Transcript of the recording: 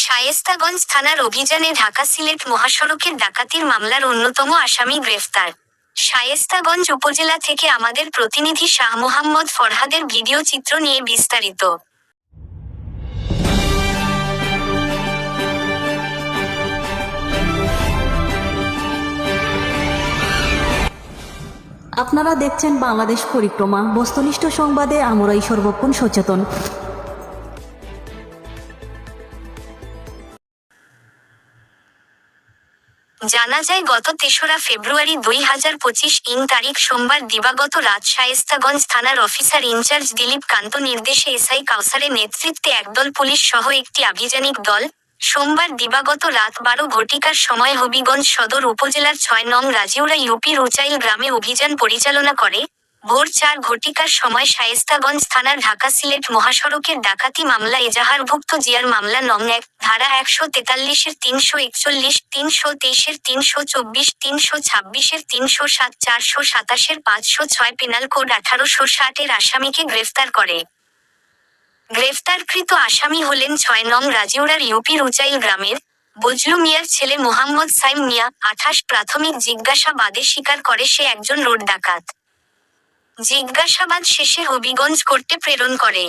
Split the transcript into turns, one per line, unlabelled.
শায়েস্তাগঞ্জ থানার অভিযানে ঢাকা-সিলেট মহাসড়কের ডাকাতির মামলার অন্যতম আসামি গ্রেফতার। শায়েস্তাগঞ্জ উপজেলা থেকে আমাদের প্রতিনিধি শাহ মোহাম্মদ ফরহাদের ভিডিও চিত্র নিয়ে বিস্তারিত।
আপনারা দেখছেন বাংলাদেশ পরিক্রমা, বস্তুনিষ্ঠ সংবাদে আমরাই সর্বক্ষণ সচেতন।
জানা যায় গত ৩রা ফেব্রুয়ারি ২০২৫ তারিখ সোমবার দিবাগত রাত শায়েস্তাগঞ্জ থানার অফিসার ইনচার্জ দিলীপ কান্ত নির্দেশে এসআই কাউসারের নেতৃত্বে একদল পুলিশ সহ একটি আভিযানিক দল সোমবার দিবাগত রাত ১২ ঘটিকার সময় হবিগঞ্জ সদর উপজেলার ৬ নং রাজিউরা ইউপির উচাইল গ্রামে অভিযান পরিচালনা করে। ভোর ৪ ঘটিকার সময় শায়েস্তাগঞ্জ থানার ঢাকা-সিলেট মহাসড়কের ডাকাতি মামলা এজাহারভুক্ত জিয়ার মামলা নং ১ ধারা ১৪৩-এর ৩৪১, ৩২৩-এর ৩২৪, ৩২৬-এর ৩০৭, ৪২৭-এর ৫০৬ পেনাল কোড ১৮৬০-এর আসামিকে গ্রেফতার করে। গ্রেফতারকৃত আসামি হলেন ৬ নং রাজিউরার ইউপির উচাইল গ্রামের বজলু মিয়ার ছেলে মোহাম্মদ সাইম মিয়া। ২৮ প্রাথমিক জিজ্ঞাসাবাদে স্বীকার করে সে একজন রোড ডাকাত। জিজ্ঞাসাবাদ শেষে হবিগঞ্জ কোর্টে প্রেরণ করে।